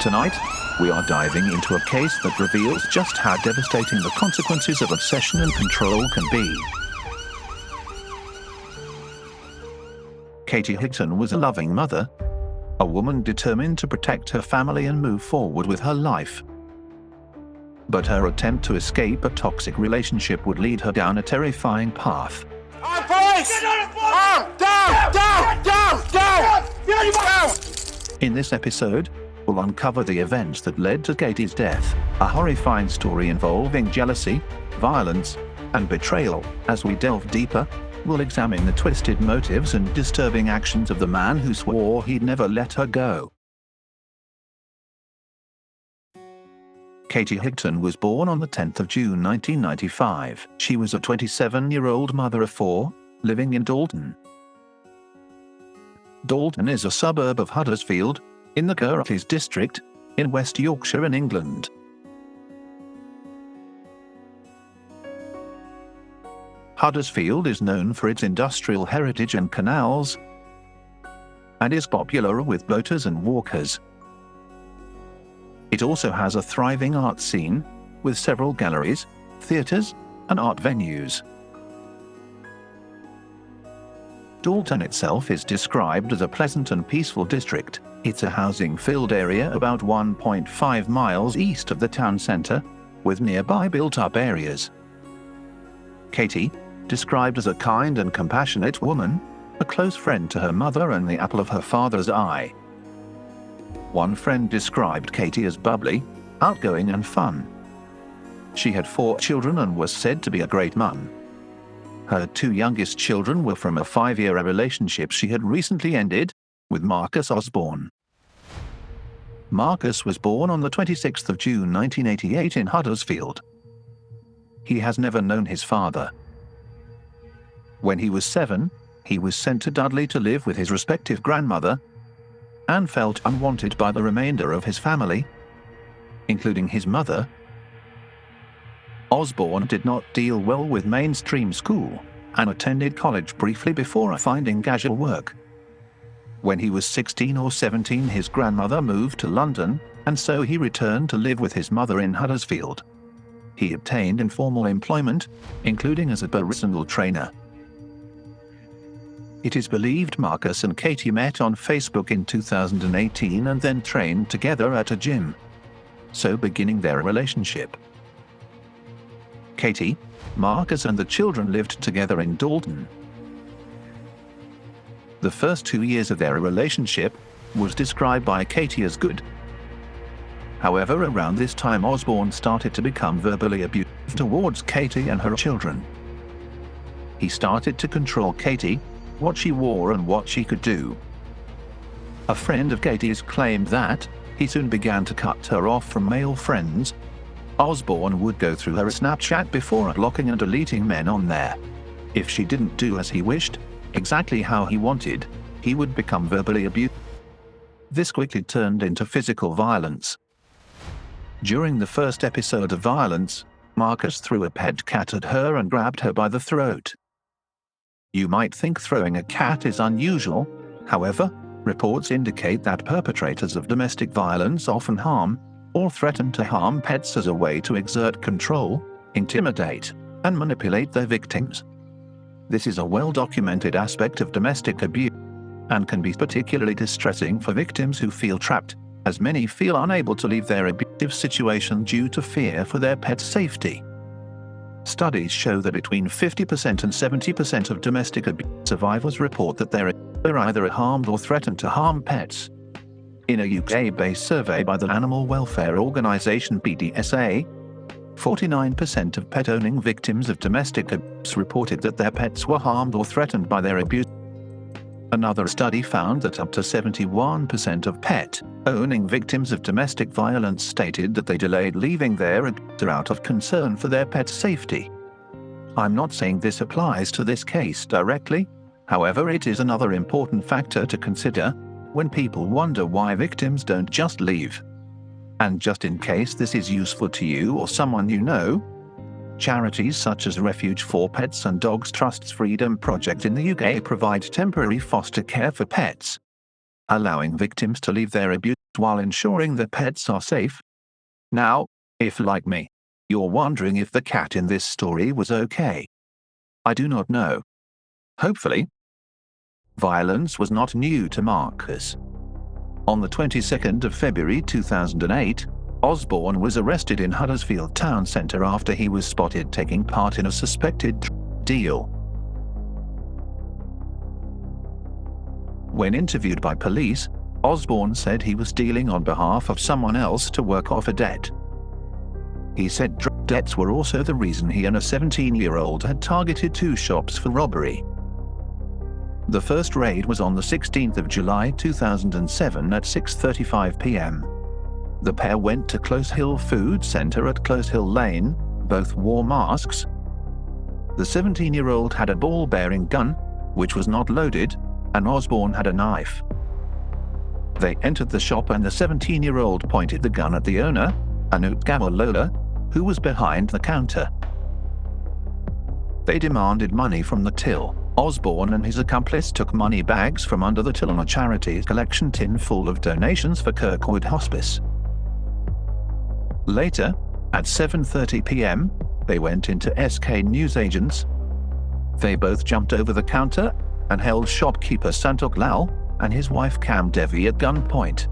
Tonight, we are diving into a case that reveals just how devastating the consequences of obsession and control can be. Katie Higton was a loving mother, a woman determined to protect her family and move forward with her life. But her attempt to escape a toxic relationship would lead her down a terrifying path. In this episode, we'll uncover the events that led to Katie's death, a horrifying story involving jealousy, violence, and betrayal. As we delve deeper, we'll examine the twisted motives and disturbing actions of the man who swore he'd never let her go. Katie Higton was born on the 10th of June 1995. She was a 27-year-old mother of four, living in Dalton. Dalton is a suburb of Huddersfield, in the Curragh district, in West Yorkshire in England. Huddersfield is known for its industrial heritage and canals, and is popular with boaters and walkers. It also has a thriving art scene, with several galleries, theatres, and art venues. Dalton itself is described as a pleasant and peaceful district. It's a housing-filled area about 1.5 miles east of the town centre, with nearby built-up areas. Katie, described as a kind and compassionate woman, a close friend to her mother and the apple of her father's eye. One friend described Katie as bubbly, outgoing and fun. She had 4 children and was said to be a great mum. Her 2 youngest children were from a 5-year relationship she had recently ended with Marcus Osborne. Marcus was born on the 26th of June 1988 in Huddersfield. He has never known his father. When he was 7, he was sent to Dudley to live with his respective grandmother, and felt unwanted by the remainder of his family, including his mother. Osborne did not deal well with mainstream school, and attended college briefly before finding casual work. When he was 16 or 17, his grandmother moved to London, and so he returned to live with his mother in Huddersfield. He obtained informal employment, including as a personal trainer. It is believed Marcus and Katie met on Facebook in 2018 and then trained together at a gym, so beginning their relationship. Katie, Marcus and the children lived together in Dalton. The first 2 years of their relationship was described by Katie as good. However, around this time Osborne started to become verbally abusive towards Katie and her children. He started to control Katie, what she wore and what she could do. A friend of Katie's claimed that he soon began to cut her off from male friends. Osborne would go through her Snapchat before blocking and deleting men on there. If she didn't do as he wished, exactly how he wanted, he would become verbally abusive. This quickly turned into physical violence. During the first episode of violence, Marcus threw a pet cat at her and grabbed her by the throat. You might think throwing a cat is unusual, however, reports indicate that perpetrators of domestic violence often harm or threaten to harm pets as a way to exert control, intimidate, and manipulate their victims. This is a well-documented aspect of domestic abuse, and can be particularly distressing for victims who feel trapped, as many feel unable to leave their abusive situation due to fear for their pet's safety. Studies show that between 50% and 70% of domestic abuse survivors report that they're either harmed or threatened to harm pets. In a UK-based survey by the animal welfare organisation BDSA, 49% of pet-owning victims of domestic abuse reported that their pets were harmed or threatened by their abuse. Another study found that up to 71% of pet-owning victims of domestic violence stated that they delayed leaving their abuser out of concern for their pet's safety. I'm not saying this applies to this case directly, however, it is another important factor to consider when people wonder why victims don't just leave. And just in case this is useful to you or someone you know, charities such as Refuge for Pets and Dogs Trust's Freedom Project in the UK provide temporary foster care for pets. allowing victims to leave their abuse while ensuring their pets are safe. Now, if like me, you're wondering if the cat in this story was okay, I do not know. Hopefully. Violence was not new to Marcus. On the 22nd of February 2008, Osborne was arrested in Huddersfield town centre after he was spotted taking part in a suspected deal. When interviewed by police, Osborne said he was dealing on behalf of someone else to work off a debt. He said drug debts were also the reason he and a 17-year-old had targeted 2 shops for robbery. The first raid was on the 16th of July 2007 at 6:35 p.m. The pair went to Close Hill Food Centre at Close Hill Lane. Both wore masks. The 17-year-old had a ball-bearing gun, which was not loaded, and Osborne had a knife. They entered the shop and the 17-year-old pointed the gun at the owner, Anut Lola, who was behind the counter. They demanded money from the till. Osborne and his accomplice took money bags from under the till on a charity collection tin full of donations for Kirkwood Hospice. Later, at 7:30 p.m., they went into SK Newsagents. They both jumped over the counter and held shopkeeper Santok Lal and his wife Cam Devi at gunpoint.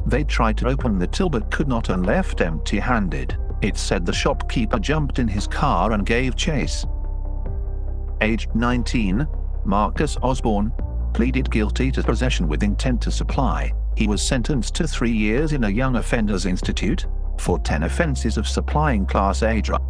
They tried to open the till but could not and left empty-handed. It's said the shopkeeper jumped in his car and gave chase. Aged 19, Marcus Osborne pleaded guilty to possession with intent to supply. He was sentenced to 3 years in a Young Offenders Institute for 10 offences of supplying Class A drugs.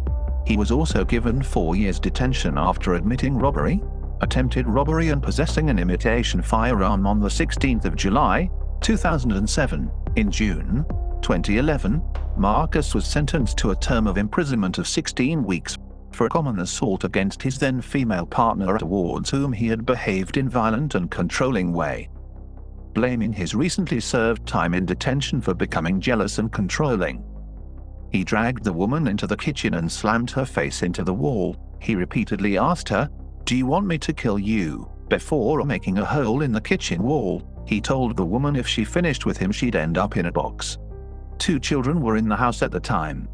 He was also given 4 years detention after admitting robbery, attempted robbery and possessing an imitation firearm on the 16th of July, 2007. In June 2011, Marcus was sentenced to a term of imprisonment of 16 weeks for a common assault against his then female partner towards whom he had behaved in violent and controlling way. Blaming his recently served time in detention for becoming jealous and controlling. He dragged the woman into the kitchen and slammed her face into the wall. He repeatedly asked her, "Do you want me to kill you?" Before making a hole in the kitchen wall, he told the woman if she finished with him she'd end up in a box. 2 children were in the house at the time.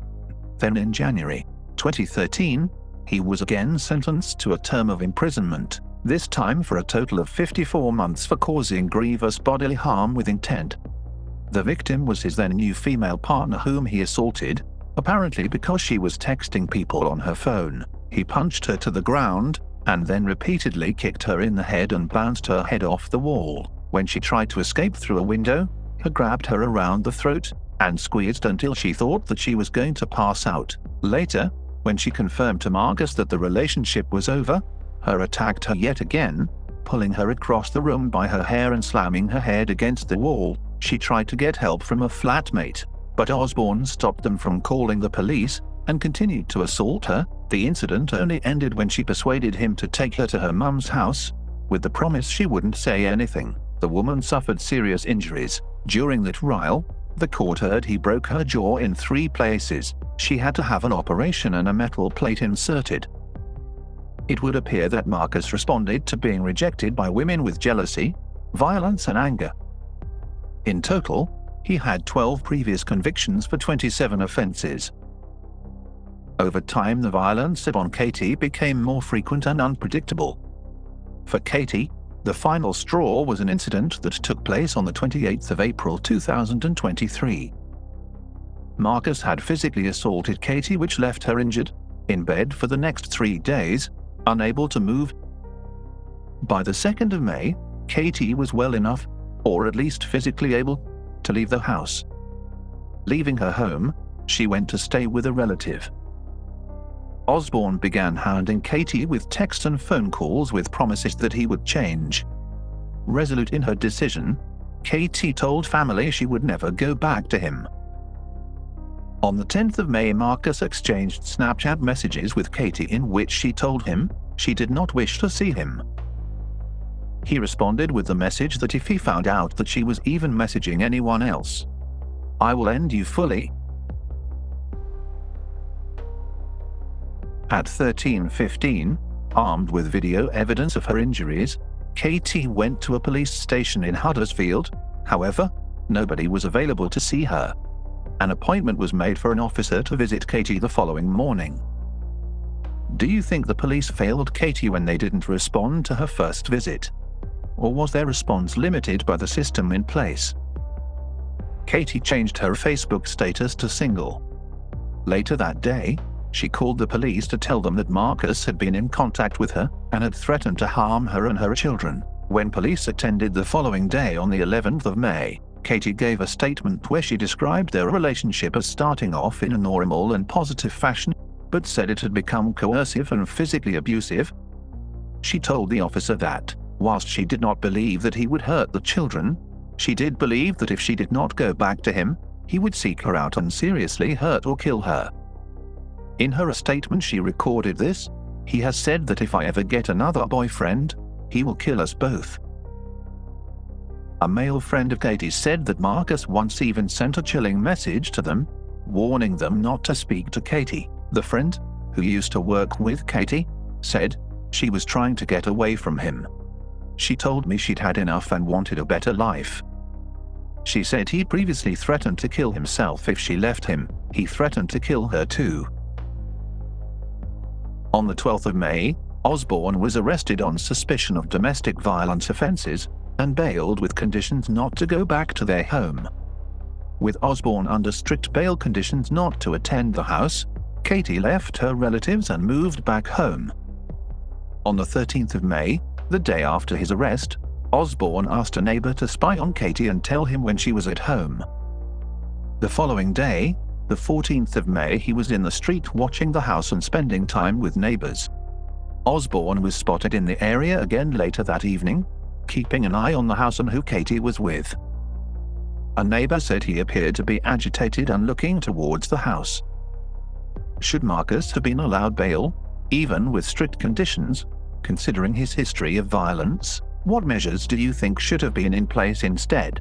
Then in January 2013, he was again sentenced to a term of imprisonment, this time for a total of 54 months for causing grievous bodily harm with intent. The victim was his then new female partner whom he assaulted, apparently because she was texting people on her phone. He punched her to the ground, and then repeatedly kicked her in the head and bounced her head off the wall. When she tried to escape through a window, he grabbed her around the throat and squeezed until she thought that she was going to pass out. Later, when she confirmed to Marcus that the relationship was over, he attacked her yet again, pulling her across the room by her hair and slamming her head against the wall. She tried to get help from a flatmate, but Osborne stopped them from calling the police and continued to assault her. The incident only ended when she persuaded him to take her to her mum's house, with the promise she wouldn't say anything. The woman suffered serious injuries. During the trial, the court heard he broke her jaw in 3 places. She had to have an operation and a metal plate inserted. It would appear that Marcus responded to being rejected by women with jealousy, violence and anger. In total, he had 12 previous convictions for 27 offences. Over time, the violence upon Katie became more frequent and unpredictable. For Katie, the final straw was an incident that took place on the 28th of April 2023. Marcus had physically assaulted Katie, which left her injured, in bed for the next 3 days, unable to move. By the 2nd of May, Katie was well enough, or at least physically able, to leave the house. Leaving her home, she went to stay with a relative. Osborne began hounding Katie with texts and phone calls with promises that he would change. Resolute in her decision, Katie told family she would never go back to him. On the 10th of May, Marcus exchanged Snapchat messages with Katie in which she told him she did not wish to see him. He responded with the message that if he found out that she was even messaging anyone else, "I will end you fully." At 13:15, armed with video evidence of her injuries, Katie went to a police station in Huddersfield. However, nobody was available to see her. An appointment was made for an officer to visit Katie the following morning. Do you think the police failed Katie when they didn't respond to her first visit? Or was their response limited by the system in place? Katie changed her Facebook status to single. Later that day, she called the police to tell them that Marcus had been in contact with her and had threatened to harm her and her children. When police attended the following day on the 11th of May, Katie gave a statement where she described their relationship as starting off in a normal and positive fashion, but said it had become coercive and physically abusive. She told the officer that, whilst she did not believe that he would hurt the children, she did believe that if she did not go back to him, he would seek her out and seriously hurt or kill her. In her statement she recorded this: "He has said that if I ever get another boyfriend, he will kill us both." A male friend of Katie's said that Marcus once even sent a chilling message to them, warning them not to speak to Katie. The friend, who used to work with Katie, said, "She was trying to get away from him. She told me she'd had enough and wanted a better life." She said he previously threatened to kill himself if she left him. He threatened to kill her too. On the 12th of May, Osborne was arrested on suspicion of domestic violence offences and bailed with conditions not to go back to their home. With Osborne under strict bail conditions not to attend the house, Katie left her relatives and moved back home. On the 13th of May, the day after his arrest, Osborne asked a neighbour to spy on Katie and tell him when she was at home. The following day, the 14th of May, he was in the street watching the house and spending time with neighbours. Osborne was spotted in the area again later that evening, keeping an eye on the house and who Katie was with. A neighbour said he appeared to be agitated and looking towards the house. Should Marcus have been allowed bail, even with strict conditions, considering his history of violence? What measures do you think should have been in place instead?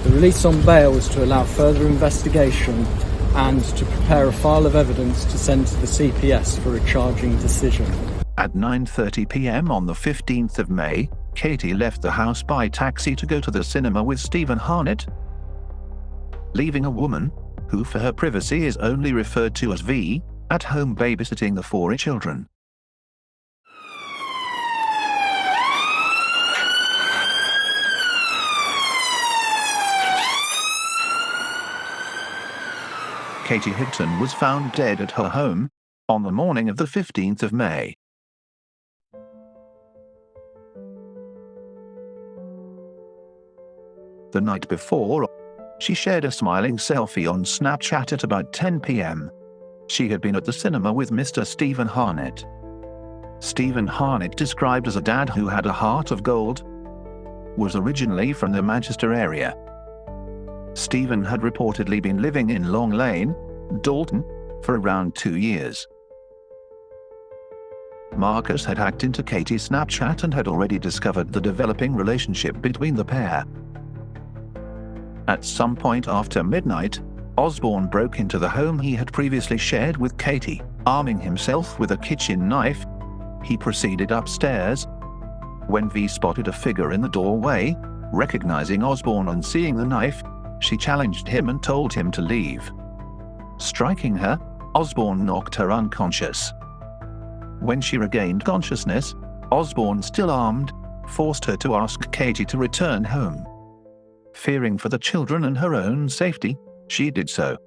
The release on bail was to allow further investigation and to prepare a file of evidence to send to the CPS for a charging decision. At 9:30 p.m. on the 15th of May, Katie left the house by taxi to go to the cinema with Stephen Harnett, leaving a woman, who for her privacy is only referred to as V, at home babysitting the 4 children. Katie Higton was found dead at her home on the morning of the 15th of May. The night before, she shared a smiling selfie on Snapchat at about 10 p.m. She had been at the cinema with Mr. Stephen Harnett. Stephen Harnett, described as a dad who had a heart of gold, was originally from the Manchester area. Stephen had reportedly been living in Long Lane, Dalton, for around 2 years. Marcus had hacked into Katie's Snapchat and had already discovered the developing relationship between the pair. At some point after midnight, Osborne broke into the home he had previously shared with Katie. Arming himself with a kitchen knife, he proceeded upstairs. When V spotted a figure in the doorway, recognizing Osborne and seeing the knife, she challenged him and told him to leave. Striking her, Osborne knocked her unconscious. When she regained consciousness, Osborne, still armed, forced her to ask Katie to return home. Fearing for the children and her own safety, she did so.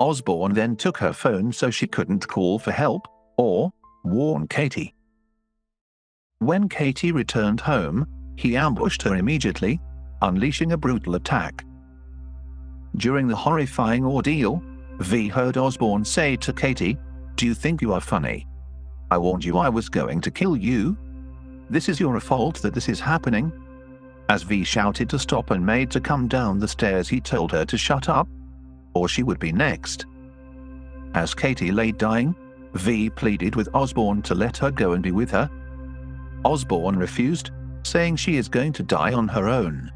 Osborne then took her phone so she couldn't call for help or warn Katie. When Katie returned home, he ambushed her immediately, unleashing a brutal attack. During the horrifying ordeal, V heard Osborne say to Katie, "Do you think you are funny? I warned you I was going to kill you. This is your fault that this is happening." As V shouted to stop and made to come down the stairs, he told her to shut up, or she would be next. As Katie lay dying, V pleaded with Osborne to let her go and be with her. Osborne refused, saying she is going to die on her own.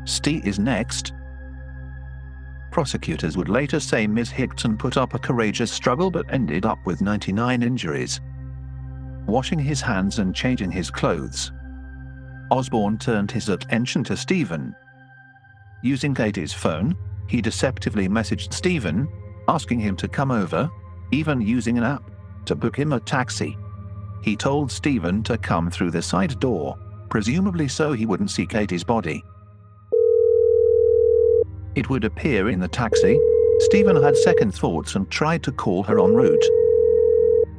Steve is next. Prosecutors would later say Ms. Higton put up a courageous struggle but ended up with 99 injuries. washing his hands and changing his clothes. Osborne turned his attention to Stephen. Using Katie's phone, he deceptively messaged Stephen, asking him to come over, even using an app to book him a taxi. He told Stephen to come through the side door, presumably so he wouldn't see Katie's body. It would appear in the taxi, Stephen had second thoughts and tried to call her en route.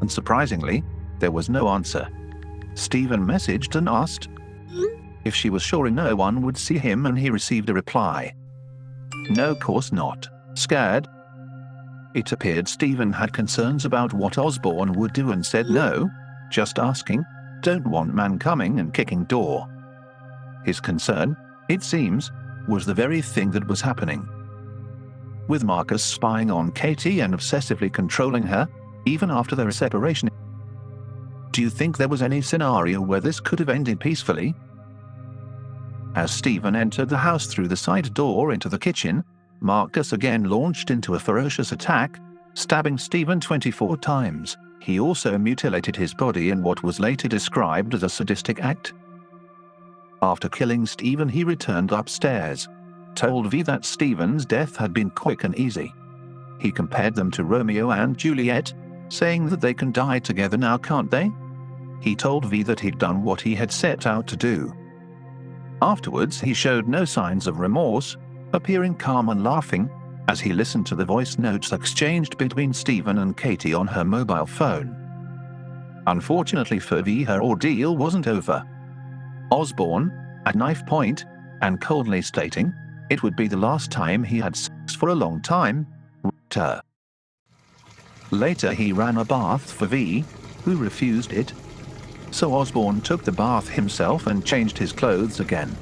And surprisingly, there was no answer. Stephen messaged and asked if she was sure no one would see him, and he received a reply. No, course not. Scared? It appeared Stephen had concerns about what Osborne would do and said no, just asking, don't want man coming and kicking door. His concern, it seems, was the very thing that was happening. With Marcus spying on Katie and obsessively controlling her, even after their separation. Do you think there was any scenario where this could have ended peacefully? As Stephen entered the house through the side door into the kitchen, Marcus again launched into a ferocious attack, stabbing Stephen 24 times. He also mutilated his body in what was later described as a sadistic act. After killing Stephen, he returned upstairs, told V that Stephen's death had been quick and easy. He compared them to Romeo and Juliet, saying that they can die together now, can't they? He told V that he'd done what he had set out to do. Afterwards, he showed no signs of remorse, appearing calm and laughing, as he listened to the voice notes exchanged between Stephen and Katie on her mobile phone. Unfortunately for V, her ordeal wasn't over. Osborne, at knife point, and coldly stating it would be the last time he had sex for a long time, raped her. Later he ran a bath for V, who refused it. So Osborne took the bath himself and changed his clothes again.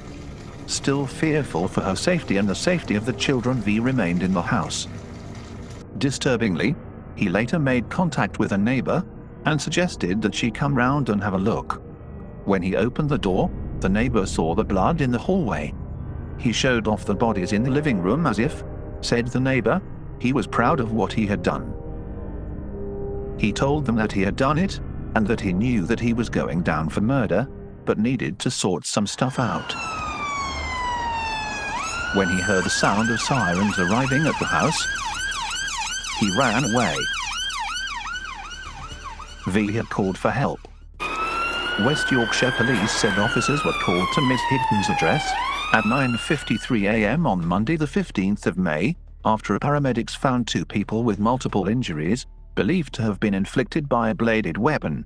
Still fearful for her safety and the safety of the children, V remained in the house. Disturbingly, he later made contact with a neighbor and suggested that she come round and have a look. When he opened the door, the neighbor saw the blood in the hallway. He showed off the bodies in the living room as if, said the neighbor, he was proud of what he had done. He told them that he had done it, and that he knew that he was going down for murder, but needed to sort some stuff out. When he heard the sound of sirens arriving at the house, he ran away. V had called for help. West Yorkshire Police said officers were called to Miss Higton's address at 9:53 a.m. on Monday the 15th of May, after paramedics found two people with multiple injuries, believed to have been inflicted by a bladed weapon.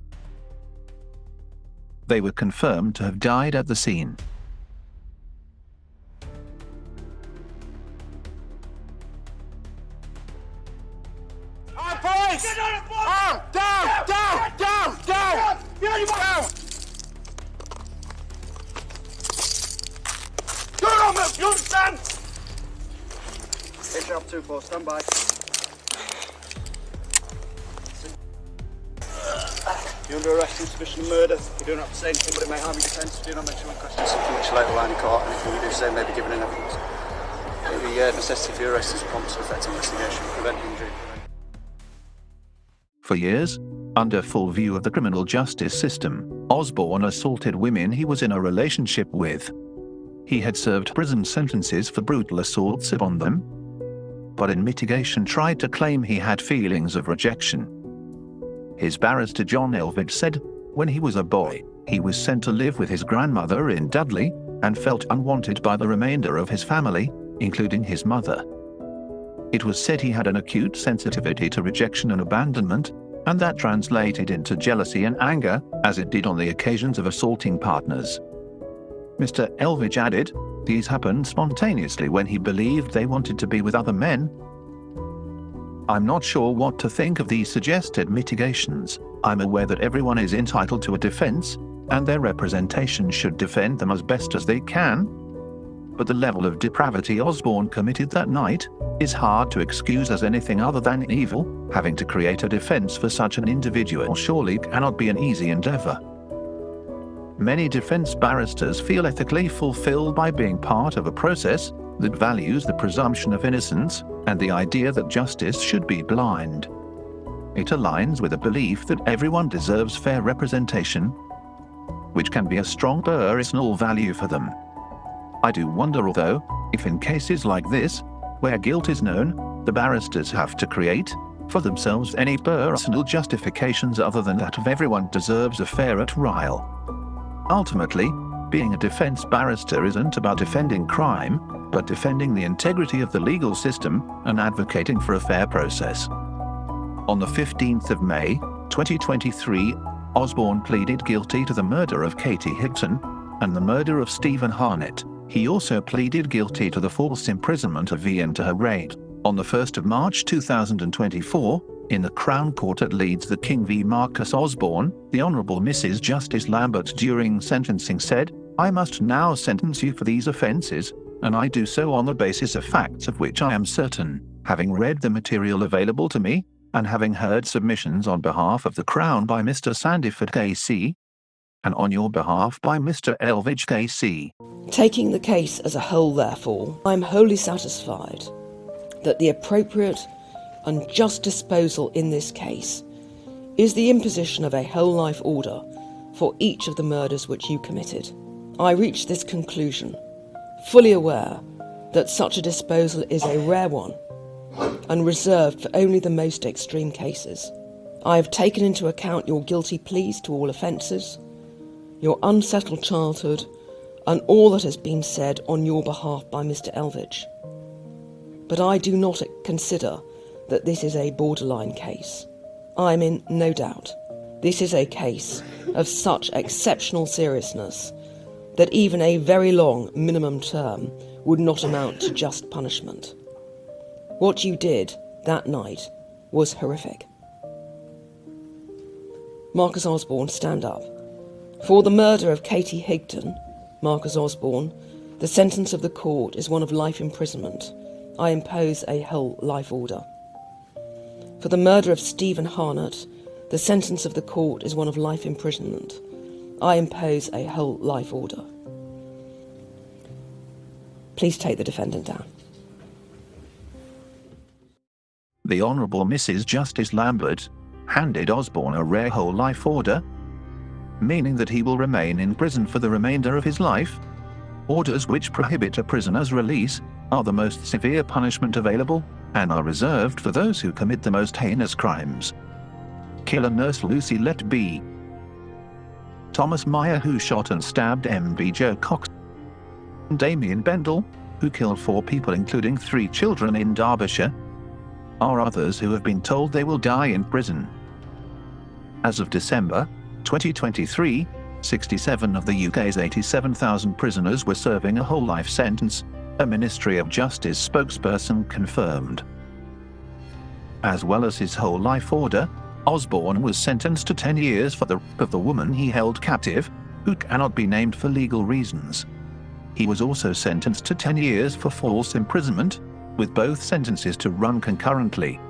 They were confirmed to have died at the scene. Boys! Arm! Down! Down! Down! Down! Down! Go on, Milk! You understand? Shop 2-4, stand by. You're under arrest on suspicion of murder. You don't have to say anything, but it may harm your defence. Do not mention when questioned something which later line in court. Anything you do say may be given in evidence. The necessity for your arrest is prompt to effect investigation, prevent injury. For years, under full view of the criminal justice system, Osborne assaulted women he was in a relationship with. He had served prison sentences for brutal assaults upon them, but in mitigation tried to claim he had feelings of rejection. His barrister John Elvidge said, when he was a boy, he was sent to live with his grandmother in Dudley and felt unwanted by the remainder of his family, including his mother. It was said he had an acute sensitivity to rejection and abandonment, and that translated into jealousy and anger, as it did on the occasions of assaulting partners. Mr. Elvidge added, these happened spontaneously when he believed they wanted to be with other men. I'm not sure what to think of these suggested mitigations. I'm aware that everyone is entitled to a defense, and their representation should defend them as best as they can. But the level of depravity Osborne committed that night is hard to excuse as anything other than evil. Having to create a defense for such an individual surely cannot be an easy endeavor. Many defense barristers feel ethically fulfilled by being part of a process that values the presumption of innocence and the idea that justice should be blind. It aligns with a belief that everyone deserves fair representation, which can be a strong personal value for them. I do wonder, although, if in cases like this, where guilt is known, the barristers have to create, for themselves, any personal justifications other than that of everyone deserves a fair trial. Ultimately, being a defense barrister isn't about defending crime, but defending the integrity of the legal system and advocating for a fair process. On the 15th of May, 2023, Osborne pleaded guilty to the murder of Katie Higton and the murder of Stephen Harnett. He also pleaded guilty to the false imprisonment of V into her raid. On the 1st of March 2024, in the Crown Court at Leeds, the King v. Marcus Osborne, the Honourable Mrs. Justice Lambert during sentencing said, "I must now sentence you for these offences, and I do so on the basis of facts of which I am certain, having read the material available to me, and having heard submissions on behalf of the Crown by Mr. Sandiford KC, and on your behalf by Mr. Elvidge KC. Taking the case as a whole, therefore, I am wholly satisfied that the appropriate and just disposal in this case is the imposition of a whole life order for each of the murders which you committed. I reach this conclusion, fully aware that such a disposal is a rare one and reserved for only the most extreme cases. I have taken into account your guilty pleas to all offences, your unsettled childhood, and all that has been said on your behalf by Mr. Elvidge. But I do not consider that this is a borderline case. I am in no doubt. This is a case of such exceptional seriousness that even a very long minimum term would not amount to just punishment. What you did that night was horrific. Marcus Osborne, stand up. For the murder of Katie Higton, Marcus Osborne, the sentence of the court is one of life imprisonment. I impose a whole life order. For the murder of Stephen Harnett, the sentence of the court is one of life imprisonment. I impose a whole life order. Please take the defendant down. The Honourable Mrs. Justice Lambert handed Osborne a rare whole life order, meaning that he will remain in prison for the remainder of his life. Orders which prohibit a prisoner's release are the most severe punishment available and are reserved for those who commit the most heinous crimes. Killer Nurse Lucy Let B. Thomas Meyer, who shot and stabbed M.B. Joe Cox. Damien Bendel, who killed 4 people including 3 children in Derbyshire, are others who have been told they will die in prison. As of December 2023, 67 of the UK's 87,000 prisoners were serving a whole life sentence, a Ministry of Justice spokesperson confirmed. As well as his whole life order, Osborne was sentenced to 10 years for the rape of the woman he held captive, who cannot be named for legal reasons. He was also sentenced to 10 years for false imprisonment, with both sentences to run concurrently.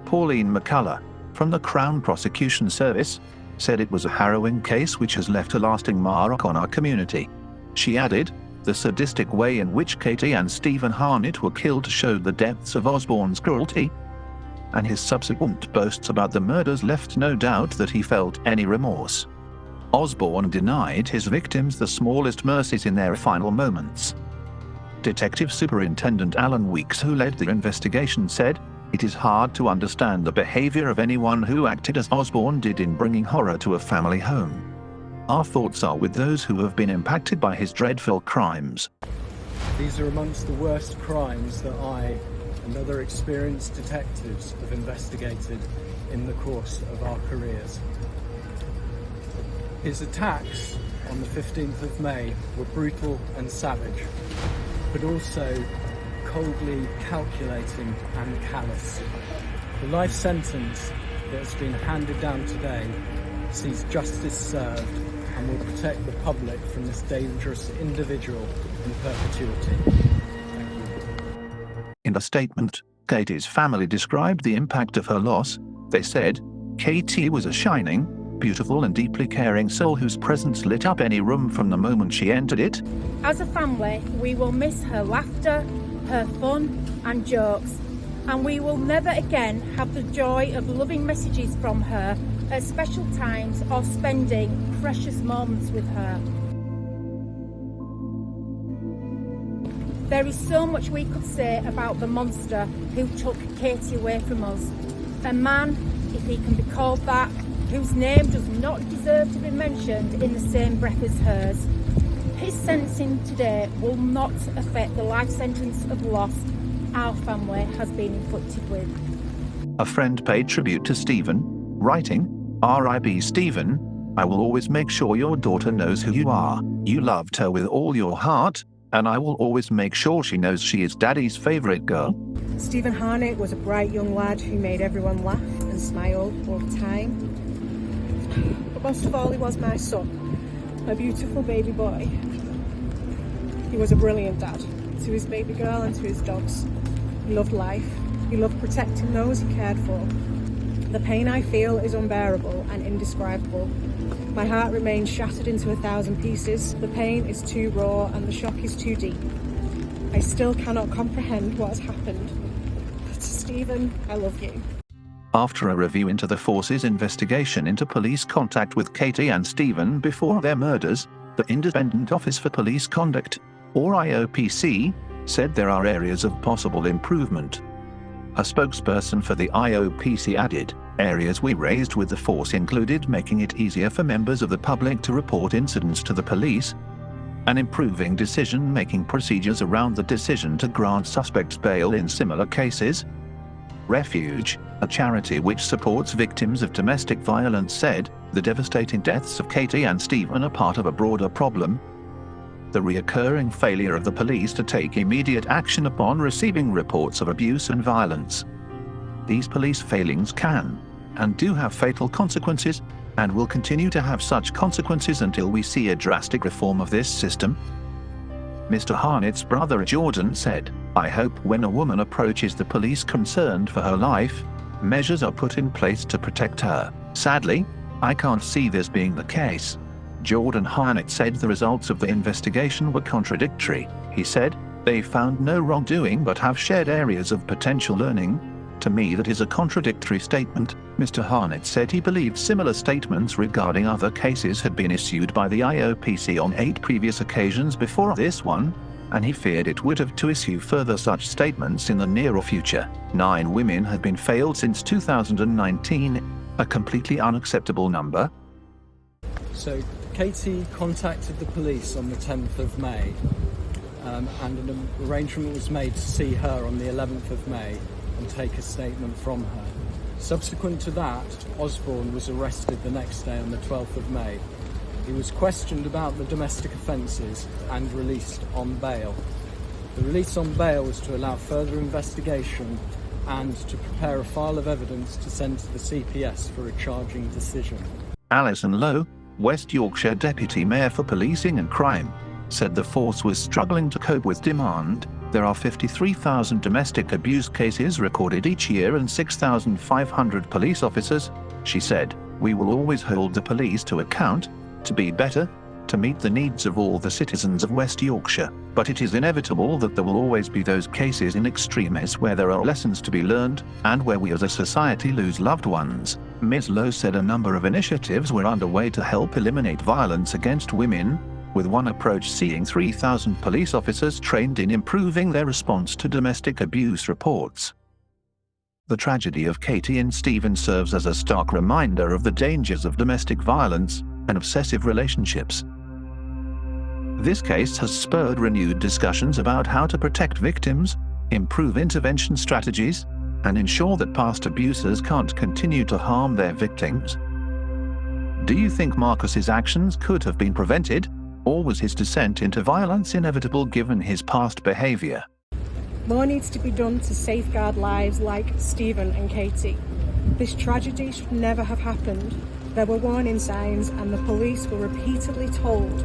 Pauline McCullough, from the Crown Prosecution Service, said it was a harrowing case which has left a lasting mark on our community. She added, "The sadistic way in which Katie and Stephen Harnett were killed showed the depths of Osborne's cruelty, and his subsequent boasts about the murders left no doubt that he felt any remorse." Osborne denied his victims the smallest mercies in their final moments. Detective Superintendent Alan Weeks, who led the investigation, said, "It is hard to understand the behaviour of anyone who acted as Osborne did in bringing horror to a family home. Our thoughts are with those who have been impacted by his dreadful crimes." These are amongst the worst crimes that I and other experienced detectives have investigated in the course of our careers. His attacks on the 15th of May were brutal and savage, but also coldly calculating and callous. The life sentence that has been handed down today sees justice served and will protect the public from this dangerous individual in perpetuity. Thank you. In a statement, Katie's family described the impact of her loss. They said, "Katie was a shining, beautiful and deeply caring soul whose presence lit up any room from the moment she entered it. As a family, we will miss her laughter, her fun and jokes, and we will never again have the joy of loving messages from her at special times or spending precious moments with her. There is so much we could say about the monster who took Katie away from us. A man, if he can be called that, whose name does not deserve to be mentioned in the same breath as hers. His sentencing today will not affect the life sentence of loss our family has been inflicted with. A friend paid tribute to Stephen, writing, "R.I.P. Stephen, I will always make sure your daughter knows who you are. You loved her with all your heart, and I will always make sure she knows she is Daddy's favourite girl." Stephen Harnett was a bright young lad who made everyone laugh and smile all the time. But most of all, he was my son, a beautiful baby boy. He was a brilliant dad to his baby girl and to his dogs. He loved life. He loved protecting those he cared for. The pain I feel is unbearable and indescribable. My heart remains shattered into 1,000 pieces. The pain is too raw and the shock is too deep. I still cannot comprehend what has happened. To Stephen, I love you. After a review into the force's investigation into police contact with Katie and Stephen before their murders, the Independent Office for Police Conduct, or IOPC, said there are areas of possible improvement. A spokesperson for the IOPC added, "Areas we raised with the force included making it easier for members of the public to report incidents to the police, and improving decision-making procedures around the decision to grant suspects bail in similar cases." Refuge, a charity which supports victims of domestic violence, said, "The devastating deaths of Katie and Stephen are part of a broader problem. The reoccurring failure of the police to take immediate action upon receiving reports of abuse and violence. These police failings can and do have fatal consequences, and will continue to have such consequences until we see a drastic reform of this system." Mr. Harnett's brother Jordan said, "I hope when a woman approaches the police concerned for her life, measures are put in place to protect her. Sadly, I can't see this being the case." Jordan Harnett said the results of the investigation were contradictory. He said, "They found no wrongdoing but have shared areas of potential learning. To me that is a contradictory statement." Mr. Harnett said he believed similar statements regarding other cases had been issued by the IOPC on 8 previous occasions before this one, and he feared it would have to issue further such statements in the nearer future. 9 women had been failed since 2019, a completely unacceptable number. So Katie contacted the police on the 10th of May, and an arrangement was made to see her on the 11th of May and take a statement from her. Subsequent to that, Osborne was arrested the next day on the 12th of May. He was questioned about the domestic offences and released on bail. The release on bail was to allow further investigation and to prepare a file of evidence to send to the CPS for a charging decision. Alison Lowe, West Yorkshire Deputy Mayor for Policing and Crime, said the force was struggling to cope with demand. There are 53,000 domestic abuse cases recorded each year and 6,500 police officers, she said. "We will always hold the police to account, to be better, to meet the needs of all the citizens of West Yorkshire. But it is inevitable that there will always be those cases in extremis where there are lessons to be learned, and where we as a society lose loved ones." Ms. Lowe said a number of initiatives were underway to help eliminate violence against women, with one approach seeing 3,000 police officers trained in improving their response to domestic abuse reports. The tragedy of Katie and Stephen serves as a stark reminder of the dangers of domestic violence and obsessive relationships. This case has spurred renewed discussions about how to protect victims, improve intervention strategies, and ensure that past abusers can't continue to harm their victims. Do you think Marcus's actions could have been prevented, or was his descent into violence inevitable given his past behaviour? More needs to be done to safeguard lives like Stephen and Katie. This tragedy should never have happened. There were warning signs and the police were repeatedly told.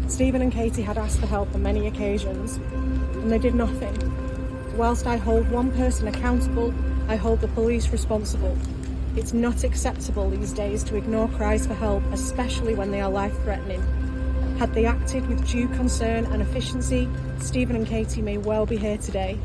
Stephen and Katie had asked for help on many occasions, and they did nothing. Whilst I hold one person accountable, I hold the police responsible. It's not acceptable these days to ignore cries for help, especially when they are life-threatening. Had they acted with due concern and efficiency, Stephen and Katie may well be here today.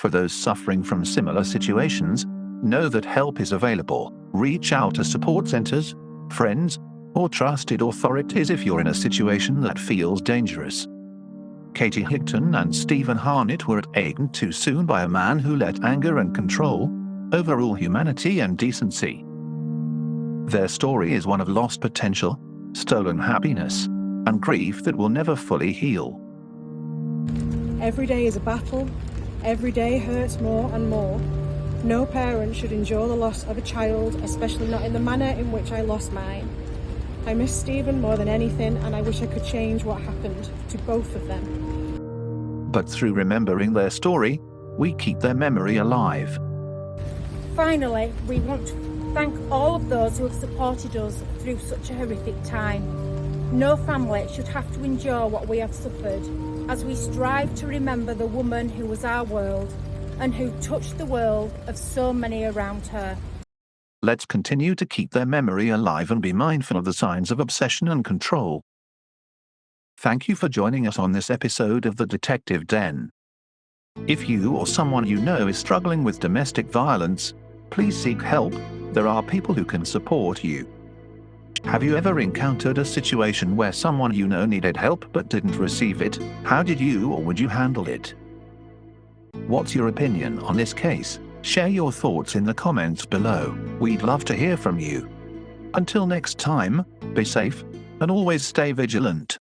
For those suffering from similar situations, know that help is available. Reach out to support centers, friends, or trusted authorities if you're in a situation that feels dangerous. Katie Higton and Stephen Harnett were taken too soon by a man who let anger and control overrule humanity and decency. Their story is one of lost potential, stolen happiness, and grief that will never fully heal. Every day is a battle. Every day hurts more and more. No parent should endure the loss of a child, especially not in the manner in which I lost mine. I miss Stephen more than anything, and I wish I could change what happened to both of them. But through remembering their story, we keep their memory alive. Finally, we want to thank all of those who have supported us through such a horrific time. No family should have to endure what we have suffered, as we strive to remember the woman who was our world and who touched the world of so many around her. Let's continue to keep their memory alive and be mindful of the signs of obsession and control. Thank you for joining us on this episode of The Detective Den. If you or someone you know is struggling with domestic violence, please seek help. There are people who can support you. Have you ever encountered a situation where someone you know needed help but didn't receive it? How did you or would you handle it? What's your opinion on this case? Share your thoughts in the comments below. We'd love to hear from you. Until next time, be safe and always stay vigilant.